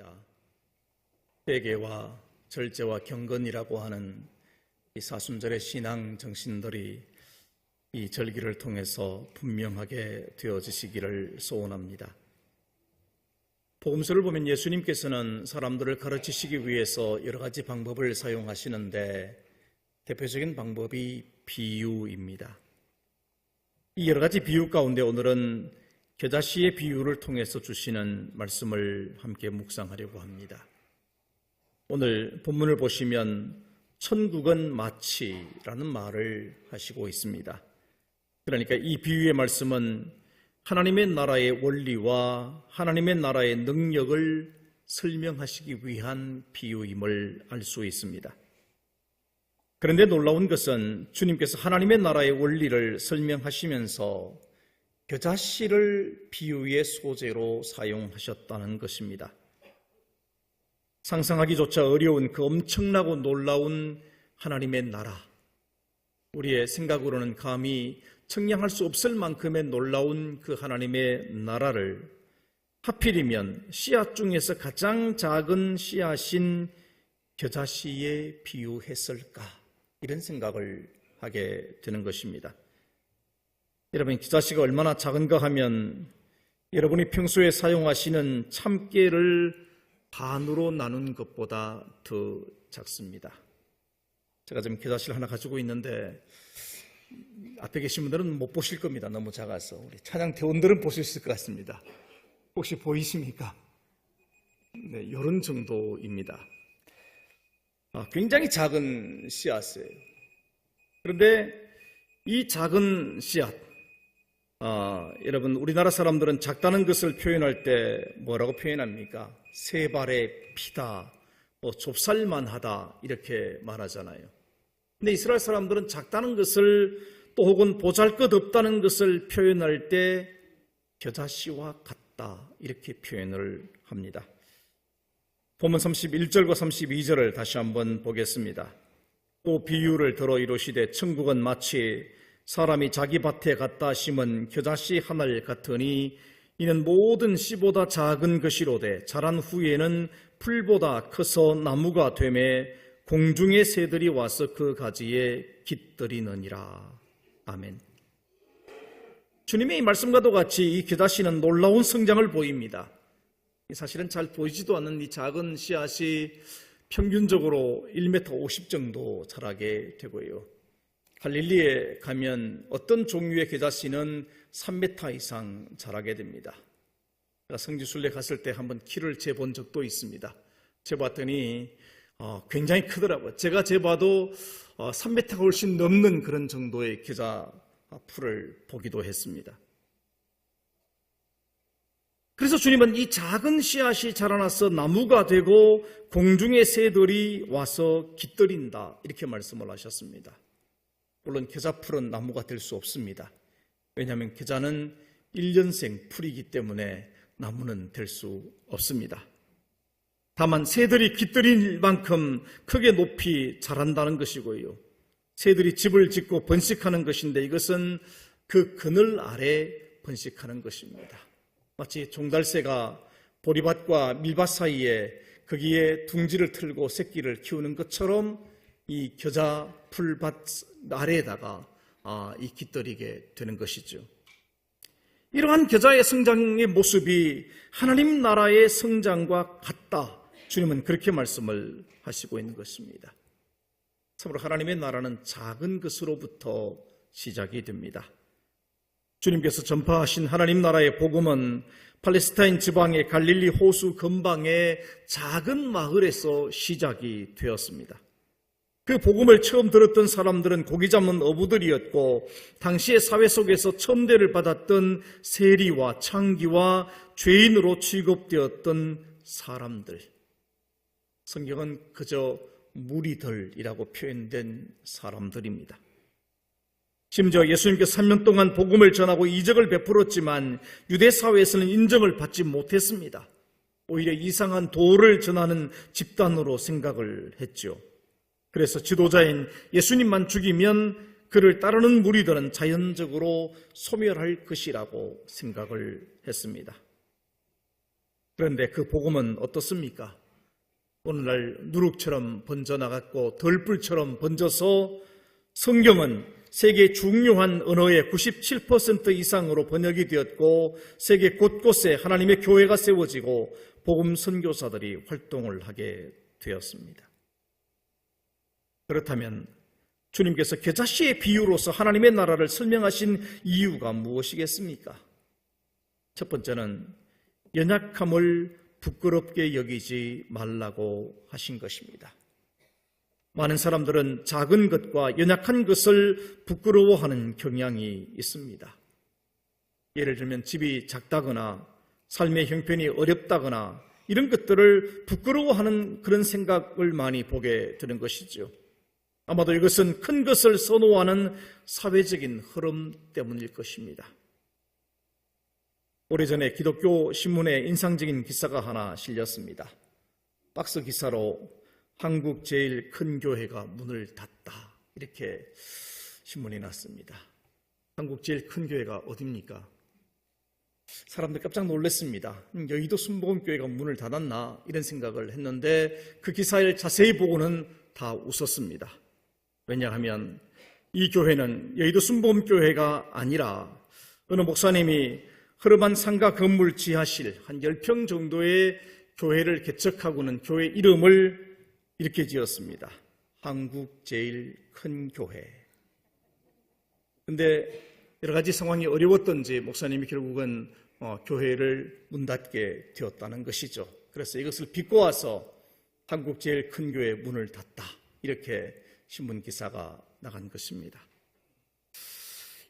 있습니다. 회개와 절제와 경건이라고 하는 이 사순절의 신앙 정신들이 이 절기를 통해서 분명하게 되어지시기를 소원합니다. 복음서를 보면 예수님께서는 사람들을 가르치시기 위해서 여러 가지 방법을 사용하시는데 대표적인 방법이 비유입니다. 이 여러 가지 비유 가운데 오늘은 겨자씨의 비유를 통해서 주시는 말씀을 함께 묵상하려고 합니다. 오늘 본문을 보시면 천국은 마치라는 말을 하시고 있습니다. 그러니까 이 비유의 말씀은 하나님의 나라의 원리와 하나님의 나라의 능력을 설명하시기 위한 비유임을 알 수 있습니다. 그런데 놀라운 것은 주님께서 하나님의 나라의 원리를 설명하시면서 겨자씨를 비유의 소재로 사용하셨다는 것입니다. 상상하기조차 어려운 그 엄청나고 놀라운 하나님의 나라, 우리의 생각으로는 감히 청량할 수 없을 만큼의 놀라운 그 하나님의 나라를 하필이면 씨앗 중에서 가장 작은 씨앗인 겨자씨에 비유했을까, 이런 생각을 하게 되는 것입니다. 여러분, 겨자씨가 얼마나 작은가 하면 여러분이 평소에 사용하시는 참깨를 반으로 나눈 것보다 더 작습니다. 제가 지금 겨자씨를 하나 가지고 있는데 앞에 계신 분들은 못 보실 겁니다. 너무 작아서. 우리 찬양 대원들은 보실 수 있을 것 같습니다. 혹시 보이십니까? 네, 이런 정도입니다. 굉장히 작은 씨앗이에요. 그런데 이 작은 씨앗, 여러분, 우리나라 사람들은 작다는 것을 표현할 때 뭐라고 표현합니까? 세 발의 피다, 좁쌀만하다, 이렇게 말하잖아요. 근데 이스라엘 사람들은 작다는 것을 또 혹은 보잘것없다는 것을 표현할 때 겨자씨와 같다, 이렇게 표현을 합니다. 본문 31절과 32절을 다시 한번 보겠습니다. 또 비유를 들어 이르시되 천국은 마치 사람이 자기 밭에 갖다 심은 겨자씨 하늘 같으니 이는 모든 씨보다 작은 것이로되 자란 후에는 풀보다 커서 나무가 되매 공중의 새들이 와서 그 가지에 깃들이느니라. 아멘. 주님의 이 말씀과도 같이 이 겨자씨는 놀라운 성장을 보입니다. 사실은 잘 보이지도 않는 이 작은 씨앗이 평균적으로 1m 50 정도 자라게 되고요. 갈릴리에 가면 어떤 종류의 겨자씨는 3m 이상 자라게 됩니다. 제가 성지순례 갔을 때 한번 키를 재본 적도 있습니다. 재봤더니 굉장히 크더라고요. 제가 재봐도 3m가 훨씬 넘는 그런 정도의 겨자 풀을 보기도 했습니다. 그래서 주님은 이 작은 씨앗이 자라나서 나무가 되고 공중의 새들이 와서 깃들인다, 이렇게 말씀을 하셨습니다. 물론 겨자풀은 나무가 될 수 없습니다. 왜냐하면 겨자는 1년생 풀이기 때문에 나무는 될 수 없습니다. 다만 새들이 깃들일 만큼 크게 높이 자란다는 것이고요. 새들이 집을 짓고 번식하는 것인데 이것은 그 그늘 아래 번식하는 것입니다. 마치 종달새가 보리밭과 밀밭 사이에 거기에 둥지를 틀고 새끼를 키우는 것처럼 이 겨자 풀밭 아래에다가 이 깃들이게 되는 것이죠. 이러한 겨자의 성장의 모습이 하나님 나라의 성장과 같다, 주님은 그렇게 말씀을 하시고 있는 것입니다. 참으로 하나님의 나라는 작은 것으로부터 시작이 됩니다. 주님께서 전파하신 하나님 나라의 복음은 팔레스타인 지방의 갈릴리 호수 근방의 작은 마을에서 시작이 되었습니다. 그 복음을 처음 들었던 사람들은 고기 잡는 어부들이었고 당시의 사회 속에서 천대를 받았던 세리와 창기와 죄인으로 취급되었던 사람들. 성경은 그저 무리들이라고 표현된 사람들입니다. 심지어 예수님께서 3년 동안 복음을 전하고 이적을 베풀었지만 유대 사회에서는 인정을 받지 못했습니다. 오히려 이상한 도를 전하는 집단으로 생각을 했죠. 그래서 지도자인 예수님만 죽이면 그를 따르는 무리들은 자연적으로 소멸할 것이라고 생각을 했습니다. 그런데 그 복음은 어떻습니까? 오늘날 누룩처럼 번져나갔고 덜불처럼 번져서 성경은 세계 중요한 언어의 97% 이상으로 번역이 되었고 세계 곳곳에 하나님의 교회가 세워지고 복음 선교사들이 활동을 하게 되었습니다. 그렇다면 주님께서 겨자씨의 비유로서 하나님의 나라를 설명하신 이유가 무엇이겠습니까? 첫 번째는 연약함을 부끄럽게 여기지 말라고 하신 것입니다. 많은 사람들은 작은 것과 연약한 것을 부끄러워하는 경향이 있습니다. 예를 들면 집이 작다거나 삶의 형편이 어렵다거나 이런 것들을 부끄러워하는 그런 생각을 많이 보게 되는 것이죠. 아마도 이것은 큰 것을 선호하는 사회적인 흐름 때문일 것입니다. 오래전에 기독교 신문에 인상적인 기사가 하나 실렸습니다. 박스 기사로 한국 제일 큰 교회가 문을 닫다 이렇게 신문이 났습니다. 한국 제일 큰 교회가 어디입니까? 사람들 깜짝 놀랐습니다. 여의도 순복음교회가 문을 닫았나 이런 생각을 했는데 그 기사를 자세히 보고는 다 웃었습니다. 왜냐하면 이 교회는 여의도 순복음교회가 아니라 어느 목사님이 허름한 상가 건물 지하실 한 10평 정도의 교회를 개척하고는 교회 이름을 이렇게 지었습니다. 한국 제일 큰 교회. 근데 여러 가지 상황이 어려웠던지 목사님이 결국은 교회를 문 닫게 되었다는 것이죠. 그래서 이것을 비꼬아서 한국 제일 큰 교회 문을 닫다 이렇게 신문 기사가 나간 것입니다.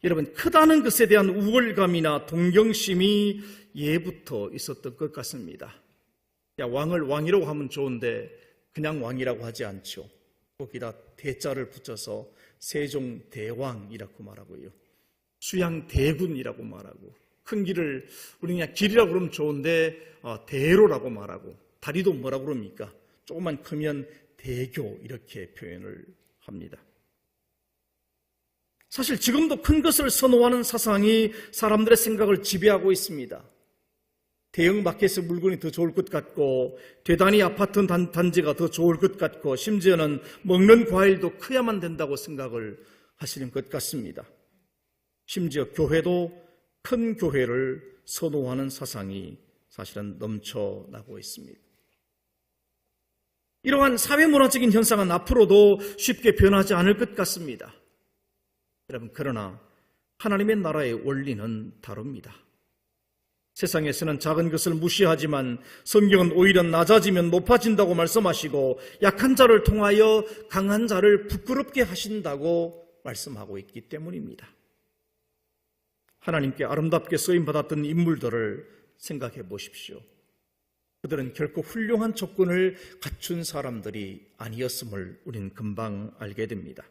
여러분, 크다는 것에 대한 우월감이나 동경심이 예부터 있었던 것 같습니다. 야, 왕을 왕이라고 하면 좋은데 그냥 왕이라고 하지 않죠. 거기다 대자를 붙여서 세종대왕이라고 말하고요. 수양대군이라고 말하고 큰 길을 우리 그냥 길이라고 그러면 좋은데 대로라고 말하고 다리도 뭐라고 그럽니까? 조금만 크면 대교 이렇게 표현을 합니다. 사실 지금도 큰 것을 선호하는 사상이 사람들의 생각을 지배하고 있습니다. 대형 마켓의 물건이 더 좋을 것 같고 대단히 아파트 단지가 더 좋을 것 같고 심지어는 먹는 과일도 커야만 된다고 생각을 하시는 것 같습니다. 심지어 교회도 큰 교회를 선호하는 사상이 사실은 넘쳐나고 있습니다. 이러한 사회문화적인 현상은 앞으로도 쉽게 변하지 않을 것 같습니다. 여러분, 그러나 하나님의 나라의 원리는 다릅니다. 세상에서는 작은 것을 무시하지만 성경은 오히려 낮아지면 높아진다고 말씀하시고 약한 자를 통하여 강한 자를 부끄럽게 하신다고 말씀하고 있기 때문입니다. 하나님께 아름답게 쓰임받았던 인물들을 생각해 보십시오. 그들은 결코 훌륭한 조건을 갖춘 사람들이 아니었음을 우리는 금방 알게 됩니다.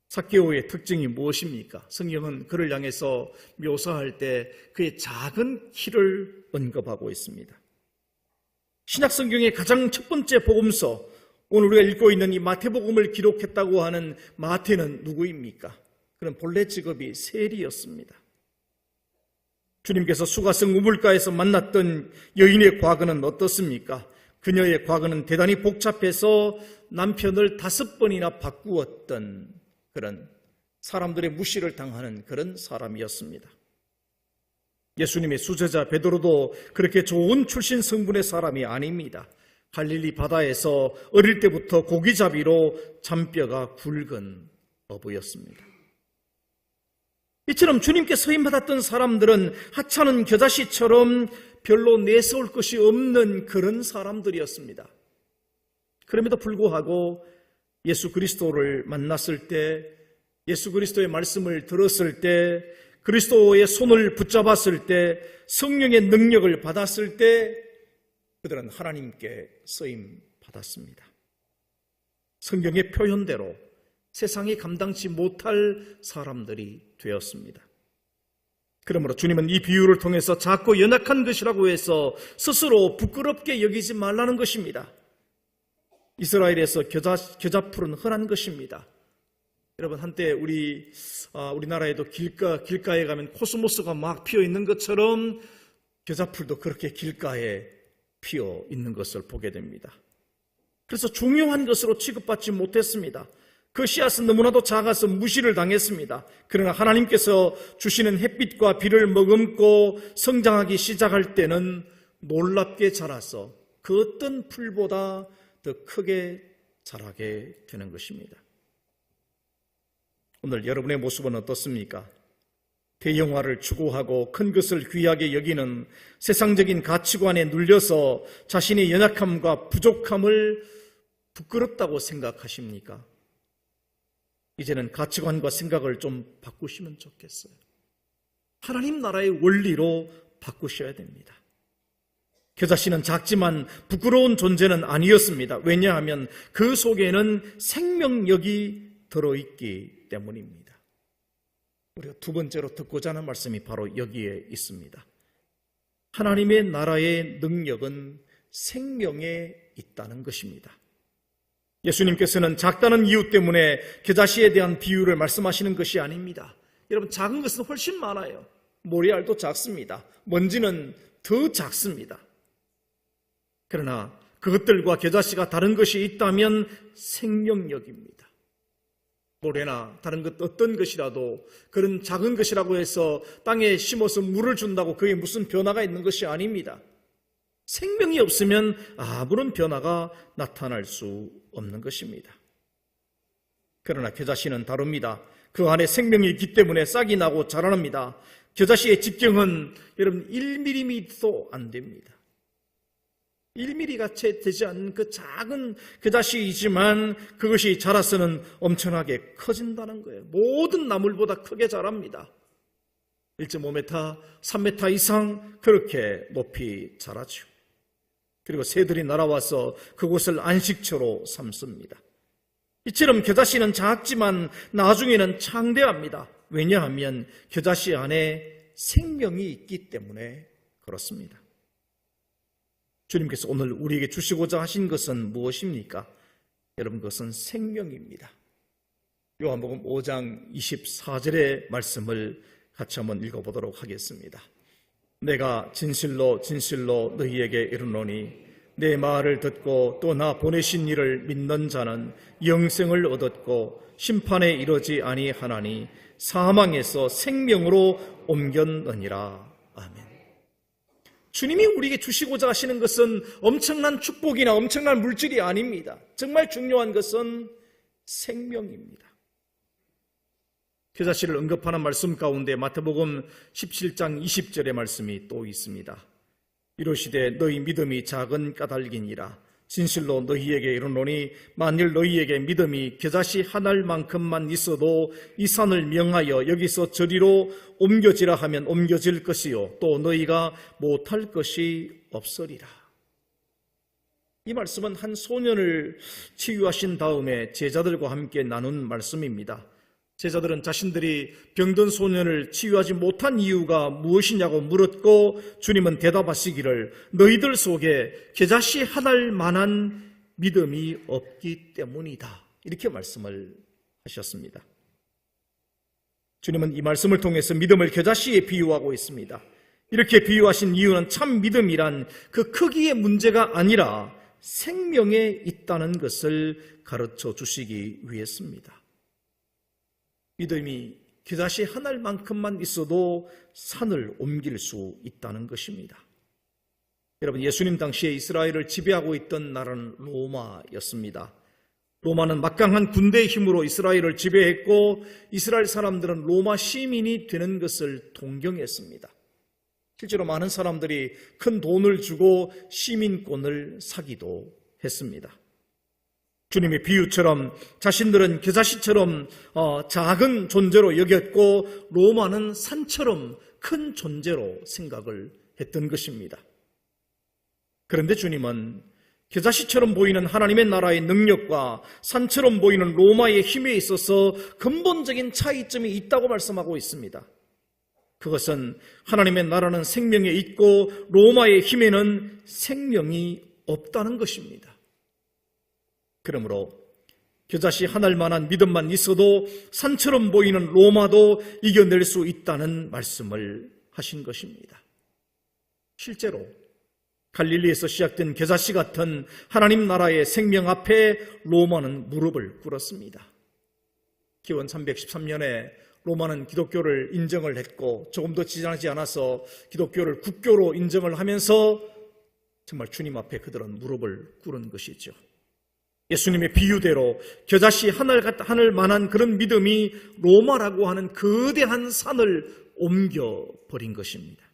삭개오의 특징이 무엇입니까? 성경은 그를 향해서 묘사할 때 그의 작은 키를 언급하고 있습니다. 신약 성경의 가장 첫 번째 복음서, 오늘 우리가 읽고 있는 이 마태복음을 기록했다고 하는 마태는 누구입니까? 그는 본래 직업이 세리였습니다. 주님께서 수가성 우물가에서 만났던 여인의 과거는 어떻습니까? 그녀의 과거는 대단히 복잡해서 남편을 5번이나 바꾸었던 그런 사람들의 무시를 당하는 그런 사람이었습니다. 예수님의 수제자 베드로도 그렇게 좋은 출신 성분의 사람이 아닙니다. 갈릴리 바다에서 어릴 때부터 고기잡이로 잔뼈가 굵은 어부였습니다. 이처럼 주님께 서임받았던 사람들은 하찮은 겨자씨처럼 별로 내세울 것이 없는 그런 사람들이었습니다. 그럼에도 불구하고 예수 그리스도를 만났을 때, 예수 그리스도의 말씀을 들었을 때, 그리스도의 손을 붙잡았을 때, 성령의 능력을 받았을 때 그들은 하나님께 쓰임 받았습니다. 성경의 표현대로 세상이 감당치 못할 사람들이 되었습니다. 그러므로 주님은 이 비유를 통해서 작고 연약한 것이라고 해서 스스로 부끄럽게 여기지 말라는 것입니다. 이스라엘에서 겨자풀은 흔한 것입니다. 여러분, 한때 우리나라에도 길가에 가면 코스모스가 막 피어 있는 것처럼 겨자풀도 그렇게 길가에 피어 있는 것을 보게 됩니다. 그래서 중요한 것으로 취급받지 못했습니다. 그 씨앗은 너무나도 작아서 무시를 당했습니다. 그러나 하나님께서 주시는 햇빛과 비를 머금고 성장하기 시작할 때는 놀랍게 자라서 그 어떤 풀보다 더 크게 자라게 되는 것입니다. 오늘 여러분의 모습은 어떻습니까? 대형화를 추구하고 큰 것을 귀하게 여기는 세상적인 가치관에 눌려서 자신의 연약함과 부족함을 부끄럽다고 생각하십니까? 이제는 가치관과 생각을 좀 바꾸시면 좋겠어요. 하나님 나라의 원리로 바꾸셔야 됩니다. 겨자씨는 작지만 부끄러운 존재는 아니었습니다. 왜냐하면 그 속에는 생명력이 들어있기 때문입니다. 우리가 두 번째로 듣고자 하는 말씀이 바로 여기에 있습니다. 하나님의 나라의 능력은 생명에 있다는 것입니다. 예수님께서는 작다는 이유 때문에 겨자씨에 대한 비유를 말씀하시는 것이 아닙니다. 여러분, 작은 것은 훨씬 많아요. 모래알도 작습니다. 먼지는 더 작습니다. 그러나 그것들과 겨자씨가 다른 것이 있다면 생명력입니다. 모래나 다른 것 어떤 것이라도 그런 작은 것이라고 해서 땅에 심어서 물을 준다고 그게 무슨 변화가 있는 것이 아닙니다. 생명이 없으면 아무런 변화가 나타날 수 없는 것입니다. 그러나 겨자씨는 다릅니다. 그 안에 생명이 있기 때문에 싹이 나고 자라납니다. 겨자씨의直径은 여러분 1mm도 안 됩니다. 1mm가 채 되지 않는 그 작은 겨자씨이지만 그것이 자라서는 엄청나게 커진다는 거예요. 모든 나물보다 크게 자랍니다. 1.5m, 3m 이상 그렇게 높이 자라죠. 그리고 새들이 날아와서 그곳을 안식처로 삼습니다. 이처럼 겨자씨는 작지만 나중에는 창대합니다. 왜냐하면 겨자씨 안에 생명이 있기 때문에 그렇습니다. 주님께서 오늘 우리에게 주시고자 하신 것은 무엇입니까? 여러분, 그것은 생명입니다. 요한복음 5장 24절의 말씀을 같이 한번 읽어보도록 하겠습니다. 내가 진실로 진실로 너희에게 이르노니 내 말을 듣고 또 나 보내신 이를 믿는 자는 영생을 얻었고 심판에 이르지 아니하나니 사망에서 생명으로 옮겼느니라. 아멘. 주님이 우리에게 주시고자 하시는 것은 엄청난 축복이나 엄청난 물질이 아닙니다. 정말 중요한 것은 생명입니다. 겨자씨를 언급하는 말씀 가운데 마태복음 17장 20절의 말씀이 또 있습니다. 이르시되 너희 믿음이 작은 까닭이니라. 진실로 너희에게 이르노니 만일 너희에게 믿음이 겨자씨 한 알만큼만 있어도 이 산을 명하여 여기서 저리로 옮겨지라 하면 옮겨질 것이요 또 너희가 못할 것이 없으리라. 이 말씀은 한 소년을 치유하신 다음에 제자들과 함께 나눈 말씀입니다. 제자들은 자신들이 병든 소년을 치유하지 못한 이유가 무엇이냐고 물었고 주님은 대답하시기를 너희들 속에 겨자씨 한 알만한 믿음이 없기 때문이다. 이렇게 말씀을 하셨습니다. 주님은 이 말씀을 통해서 믿음을 겨자씨에 비유하고 있습니다. 이렇게 비유하신 이유는 참 믿음이란 그 크기의 문제가 아니라 생명에 있다는 것을 가르쳐 주시기 위해서입니다. 믿음이 겨자씨 한 알만큼만 있어도 산을 옮길 수 있다는 것입니다. 여러분, 예수님 당시에 이스라엘을 지배하고 있던 나라는 로마였습니다. 로마는 막강한 군대의 힘으로 이스라엘을 지배했고 이스라엘 사람들은 로마 시민이 되는 것을 동경했습니다. 실제로 많은 사람들이 큰 돈을 주고 시민권을 사기도 했습니다. 주님의 비유처럼 자신들은 겨자씨처럼 작은 존재로 여겼고 로마는 산처럼 큰 존재로 생각을 했던 것입니다. 그런데 주님은 겨자씨처럼 보이는 하나님의 나라의 능력과 산처럼 보이는 로마의 힘에 있어서 근본적인 차이점이 있다고 말씀하고 있습니다. 그것은 하나님의 나라는 생명에 있고 로마의 힘에는 생명이 없다는 것입니다. 그러므로 겨자씨 한 알만한 믿음만 있어도 산처럼 보이는 로마도 이겨낼 수 있다는 말씀을 하신 것입니다. 실제로 갈릴리에서 시작된 겨자씨 같은 하나님 나라의 생명 앞에 로마는 무릎을 꿇었습니다. 기원 313년에 로마는 기독교를 인정을 했고 조금 더 지나지 않아서 기독교를 국교로 인정을 하면서 정말 주님 앞에 그들은 무릎을 꿇은 것이죠. 예수님의 비유대로 겨자씨 하늘만한 그런 믿음이 로마라고 하는 거대한 산을 옮겨버린 것입니다.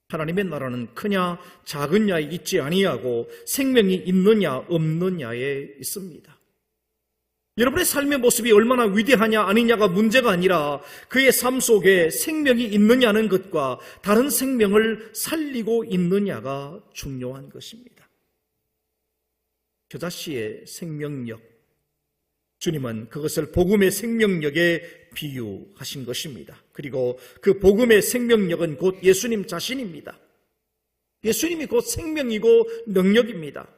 하나님의 나라는 크냐 작으냐에 있지 아니하고 생명이 있느냐 없느냐에 있습니다. 여러분의 삶의 모습이 얼마나 위대하냐 아니냐가 문제가 아니라 그의 삶 속에 생명이 있느냐는 것과 다른 생명을 살리고 있느냐가 중요한 것입니다. 겨자씨의 생명력, 주님은 그것을 복음의 생명력에 비유하신 것입니다. 그리고 그 복음의 생명력은 곧 예수님 자신입니다. 예수님이 곧 생명이고 능력입니다.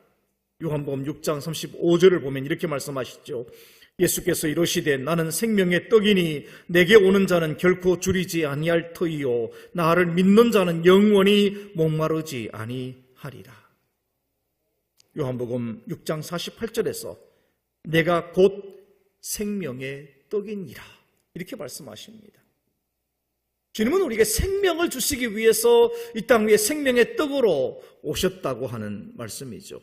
요한복음 6장 35절을 보면 이렇게 말씀하시죠. 예수께서 이르시되 나는 생명의 떡이니 내게 오는 자는 결코 줄이지 아니할 터이요 나를 믿는 자는 영원히 목마르지 아니하리라. 요한복음 6장 48절에서 내가 곧 생명의 떡이니라 이렇게 말씀하십니다. 주님은 우리에게 생명을 주시기 위해서 이 땅 위에 생명의 떡으로 오셨다고 하는 말씀이죠.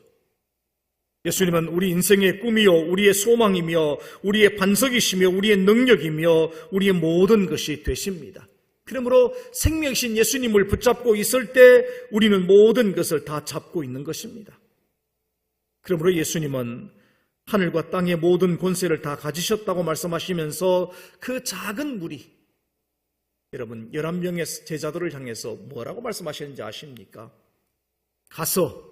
예수님은 우리 인생의 꿈이요 우리의 소망이며 우리의 반석이시며 우리의 능력이며 우리의 모든 것이 되십니다. 그러므로 생명이신 예수님을 붙잡고 있을 때 우리는 모든 것을 다 잡고 있는 것입니다. 그러므로 예수님은 하늘과 땅의 모든 권세를 다 가지셨다고 말씀하시면서 그 작은 무리, 여러분 11명의 제자들을 향해서 뭐라고 말씀하셨는지 아십니까? 가서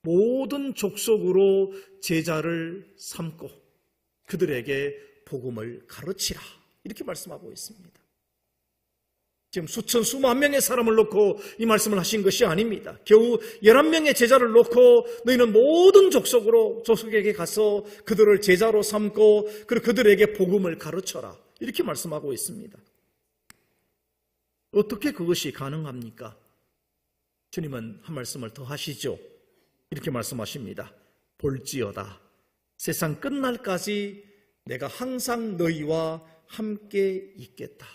모든 족속으로 제자를 삼고 그들에게 복음을 가르치라 이렇게 말씀하고 있습니다. 지금 수천 수만 명의 사람을 놓고 이 말씀을 하신 것이 아닙니다. 겨우 11명의 제자를 놓고 너희는 모든 족속에게 가서 그들을 제자로 삼고 그리고 그들에게 복음을 가르쳐라 이렇게 말씀하고 있습니다. 어떻게 그것이 가능합니까? 주님은 한 말씀을 더 하시죠. 이렇게 말씀하십니다. 볼지어다 세상 끝날까지 내가 항상 너희와 함께 있겠다.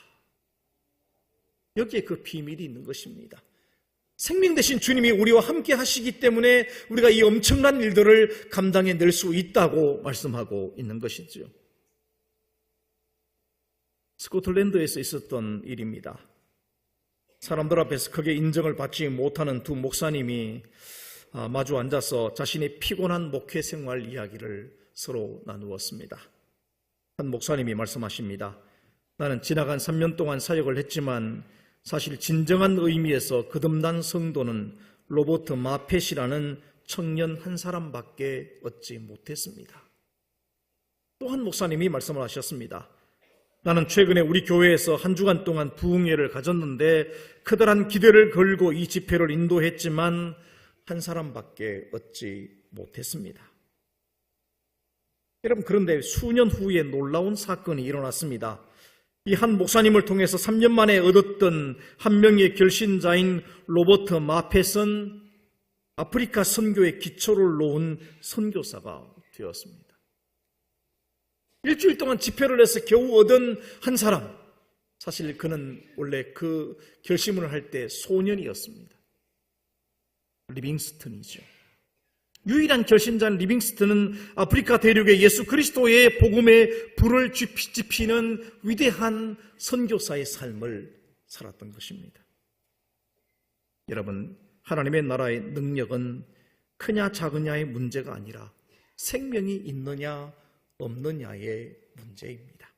여기에 그 비밀이 있는 것입니다. 생명 되신 주님이 우리와 함께 하시기 때문에 우리가 이 엄청난 일들을 감당해낼 수 있다고 말씀하고 있는 것이죠. 스코틀랜드에서 있었던 일입니다. 사람들 앞에서 크게 인정을 받지 못하는 두 목사님이 마주 앉아서 자신의 피곤한 목회 생활 이야기를 서로 나누었습니다. 한 목사님이 말씀하십니다. 나는 지나간 3년 동안 사역을 했지만 사실 진정한 의미에서 거듭난 성도는 로버트 마펫이라는 청년 한 사람밖에 얻지 못했습니다. 또 한 목사님이 말씀을 하셨습니다. 나는 최근에 우리 교회에서 한 주간 동안 부흥회를 가졌는데 커다란 기대를 걸고 이 집회를 인도했지만 한 사람밖에 얻지 못했습니다. 여러분, 그런데 수년 후에 놀라운 사건이 일어났습니다. 이 한 목사님을 통해서 3년 만에 얻었던 한 명의 결신자인 로버트 마펫은 아프리카 선교의 기초를 놓은 선교사가 되었습니다. 일주일 동안 집회를 해서 겨우 얻은 한 사람, 사실 그는 원래 그 결심을 할 때 소년이었습니다. 리빙스턴이죠. 유일한 결신자인 리빙스턴은 아프리카 대륙의 예수 그리스도의 복음의 불을 지피는 위대한 선교사의 삶을 살았던 것입니다. 여러분, 하나님의 나라의 능력은 크냐 작으냐의 문제가 아니라 생명이 있느냐 없느냐의 문제입니다.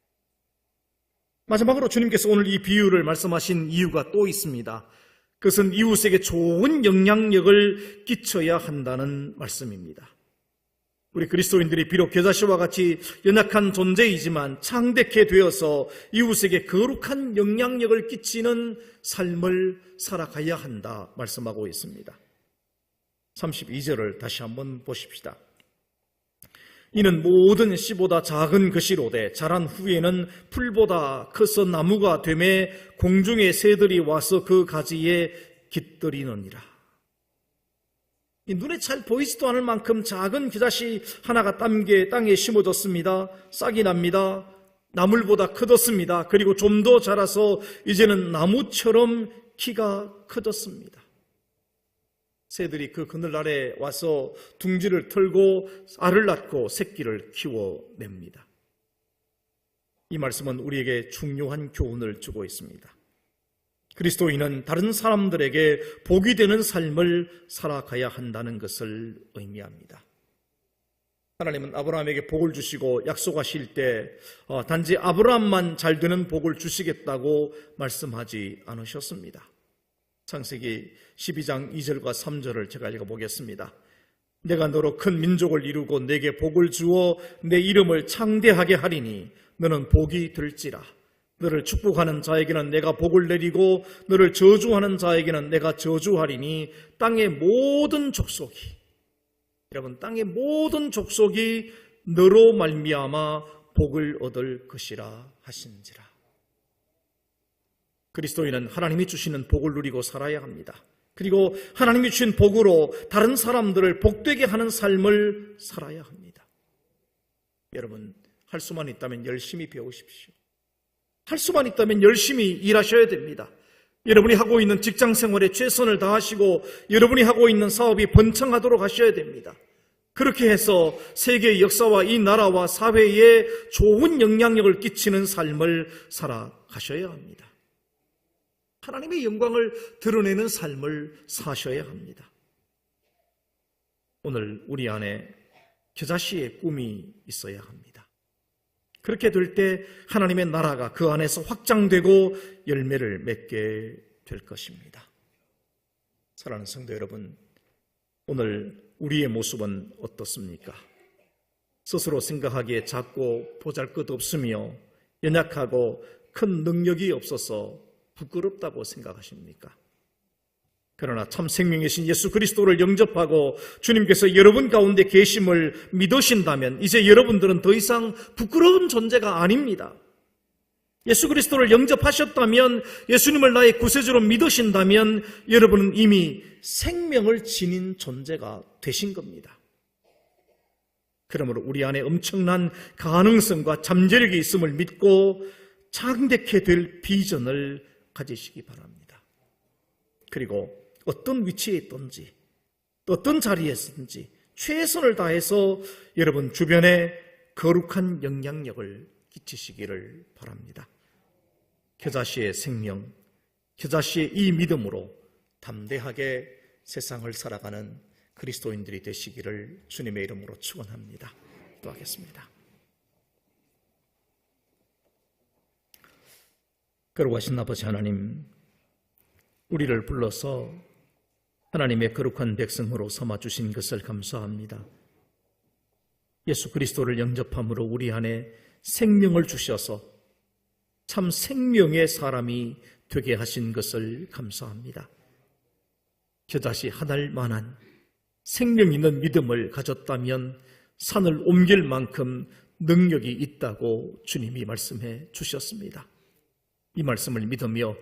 마지막으로 주님께서 오늘 이 비유를 말씀하신 이유가 또 있습니다. 그것은 이웃에게 좋은 영향력을 끼쳐야 한다는 말씀입니다. 우리 그리스도인들이 비록 겨자씨와 같이 연약한 존재이지만 창대케 되어서 이웃에게 거룩한 영향력을 끼치는 삶을 살아가야 한다 말씀하고 있습니다. 32절을 다시 한번 보십시다. 이는 모든 씨보다 작은 것이로되 자란 후에는 풀보다 커서 나무가 되매 공중의 새들이 와서 그 가지에 깃들이느니라. 이 눈에 잘 보이지도 않을 만큼 작은 겨자씨 하나가 땅에 심어졌습니다. 싹이 납니다. 나물보다 커졌습니다. 그리고 좀 더 자라서 이제는 나무처럼 키가 커졌습니다. 새들이 그 그늘 아래 와서 둥지를 털고 알을 낳고 새끼를 키워냅니다. 이 말씀은 우리에게 중요한 교훈을 주고 있습니다. 그리스도인은 다른 사람들에게 복이 되는 삶을 살아가야 한다는 것을 의미합니다. 하나님은 아브라함에게 복을 주시고 약속하실 때 단지 아브라함만 잘 되는 복을 주시겠다고 말씀하지 않으셨습니다. 창세기 12장 2절과 3절을 제가 읽어보겠습니다. 내가 너로 큰 민족을 이루고 내게 복을 주어 내 이름을 창대하게 하리니 너는 복이 될지라. 너를 축복하는 자에게는 내가 복을 내리고 너를 저주하는 자에게는 내가 저주하리니 땅의 모든 족속이, 여러분, 땅의 모든 족속이 너로 말미암아 복을 얻을 것이라 하신지라. 그리스도인은 하나님이 주시는 복을 누리고 살아야 합니다. 그리고 하나님이 주신 복으로 다른 사람들을 복되게 하는 삶을 살아야 합니다. 여러분, 할 수만 있다면 열심히 배우십시오. 할 수만 있다면 열심히 일하셔야 됩니다. 여러분이 하고 있는 직장 생활에 최선을 다하시고 여러분이 하고 있는 사업이 번창하도록 하셔야 됩니다. 그렇게 해서 세계의 역사와 이 나라와 사회에 좋은 영향력을 끼치는 삶을 살아가셔야 합니다. 하나님의 영광을 드러내는 삶을 사셔야 합니다. 오늘 우리 안에 겨자씨의 꿈이 있어야 합니다. 그렇게 될 때 하나님의 나라가 그 안에서 확장되고 열매를 맺게 될 것입니다. 사랑하는 성도 여러분, 오늘 우리의 모습은 어떻습니까? 스스로 생각하기에 작고 보잘것없으며 연약하고 큰 능력이 없어서 부끄럽다고 생각하십니까? 그러나 참 생명이신 예수 그리스도를 영접하고 주님께서 여러분 가운데 계심을 믿으신다면 이제 여러분들은 더 이상 부끄러운 존재가 아닙니다. 예수 그리스도를 영접하셨다면, 예수님을 나의 구세주로 믿으신다면 여러분은 이미 생명을 지닌 존재가 되신 겁니다. 그러므로 우리 안에 엄청난 가능성과 잠재력이 있음을 믿고 창대케 될 비전을 가지시기 바랍니다. 그리고 어떤 위치에 있든지 어떤 자리에 있든지 최선을 다해서 여러분 주변에 거룩한 영향력을 끼치시기를 바랍니다. 겨자씨의 생명, 겨자씨의 이 믿음으로 담대하게 세상을 살아가는 그리스도인들이 되시기를 주님의 이름으로 축원합니다. 기도하겠습니다. 거룩하신 아버지 하나님, 우리를 불러서 하나님의 거룩한 백성으로 삼아주신 것을 감사합니다. 예수 그리스도를 영접함으로 우리 안에 생명을 주셔서 참 생명의 사람이 되게 하신 것을 감사합니다. 겨자씨 하나일 만한 생명 있는 믿음을 가졌다면 산을 옮길 만큼 능력이 있다고 주님이 말씀해 주셨습니다. 이 말씀을 믿으며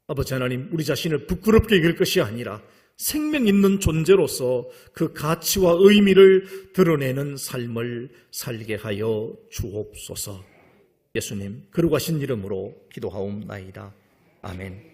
아버지 하나님, 우리 자신을 부끄럽게 여길 것이 아니라 생명 있는 존재로서 그 가치와 의미를 드러내는 삶을 살게 하여 주옵소서. 예수님 거룩하신 이름으로 기도하옵나이다. 아멘.